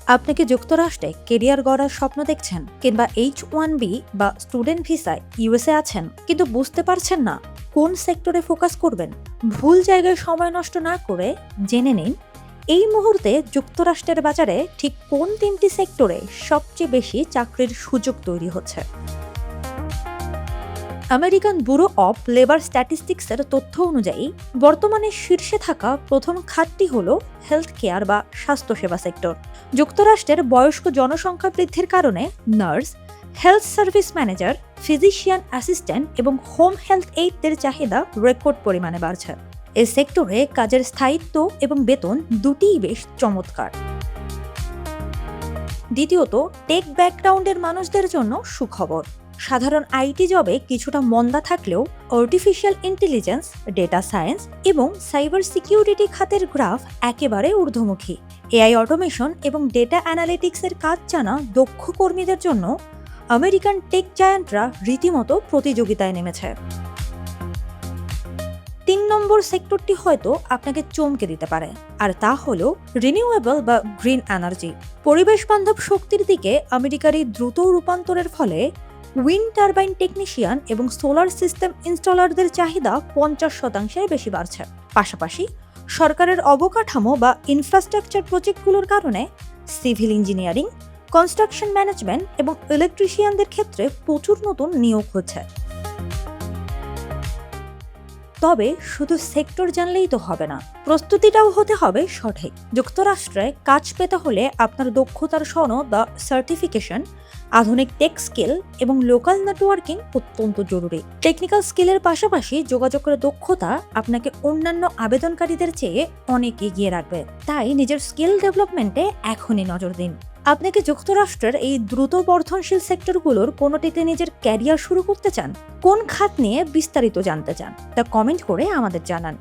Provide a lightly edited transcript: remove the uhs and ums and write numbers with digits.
আপনি কি যুক্তরাষ্ট্রে কেরিয়ার গড়ার স্বপ্ন দেখছেন, কিংবা H-1B বা স্টুডেন্ট ভিসায় ইউএসএ আছেন কিন্তু বুঝতে পারছেন না কোন সেক্টরে ফোকাস করবেন? ভুল জায়গায় সময় নষ্ট না করে জেনে নিন এই মুহূর্তে যুক্তরাষ্ট্রের বাজারে ঠিক কোন 3টি সেক্টরে সবচেয়ে বেশি চাকরির সুযোগ তৈরি হচ্ছে। আমেরিকান ব্যুরো অব লেবার স্ট্যাটিস্টিক্সের তথ্য অনুযায়ী বর্তমানে শীর্ষে থাকা প্রথম খাতটি হল হেলথ কেয়ার বা স্বাস্থ্যসেবা সেক্টর। যুক্তরাষ্ট্রের বয়স্ক জনসংখ্যা বৃদ্ধির কারণে nurse, health service manager, physician assistant এবং হোম হেলথ এইডদের চাহিদা রেকর্ড পরিমাণে বাড়ছে। এই সেক্টরে কাজের স্থায়িত্ব এবং বেতন দুটিই বেশ চমৎকার। দ্বিতীয়ত, টেক ব্যাকগ্রাউন্ডের মানুষদের জন্য সুখবর। সাধারণ আইটি জবে কিছুটা মন্দা থাকলেও আর্টিফিশিয়াল ইন্টেলিজেন্স, ডেটা সায়েন্স এবং সাইবার সিকিউরিটি খাতের গ্রাফ একেবারে ঊর্ধ্বমুখী। এআই অটোমেশন এবং ডেটা অ্যানালিটিক্সের কাজ জানা দক্ষ কর্মীদের জন্য আমেরিকান টেক জায়ান্টরা রীতিমতো প্রতিযোগিতায় নেমেছে। 3 নম্বর সেক্টরটি হয়তো আপনাকে চমকে দিতে পারে, আর তা হলো রিনিউয়েবল বা গ্রিন এনার্জি। পরিবেশ বান্ধব শক্তির দিকে আমেরিকার এই দ্রুত রূপান্তরের ফলে উইন্ড টারবাইন টেকনিশিয়ান এবং সোলার সিস্টেম ইনস্টলারদের চাহিদা 50% বেশি বাড়ছে। পাশাপাশি সরকারের অবকাঠামো বা ইনফ্রাস্ট্রাকচার প্রজেক্টগুলোর কারণে সিভিল ইঞ্জিনিয়ারিং, কনস্ট্রাকশন ম্যানেজমেন্ট এবং ইলেকট্রিশিয়ানদের ক্ষেত্রে প্রচুর নতুন নিয়োগ হচ্ছে। তবে শুধু সেক্টর জানলেই তো হবে না, প্রস্তুতিটাও হতে হবে সঠিক। যুক্তরাষ্ট্রে কাজ পেতে হলে আপনার দক্ষতার সনদ বা সার্টিফিকেশন, আধুনিক টেক স্কিল এবং লোকাল নেটওয়ার্কিং অত্যন্ত জরুরি। টেকনিক্যাল স্কিলের পাশাপাশি যোগাযোগের দক্ষতা আপনাকে অন্যান্য আবেদনকারীদের চেয়ে অনেক এগিয়ে রাখবে। তাই নিজের স্কিল ডেভেলপমেন্টে এখনই নজর দিন। আপনি কি যুক্তরাষ্ট্রের এই দ্রুত বর্ধনশীল সেক্টরগুলোর কোনোটিতে নিজের ক্যারিয়ার শুরু করতে চান? কোন খাত নিয়ে বিস্তারিত জানতে চান তা কমেন্ট করে আমাদের জানান।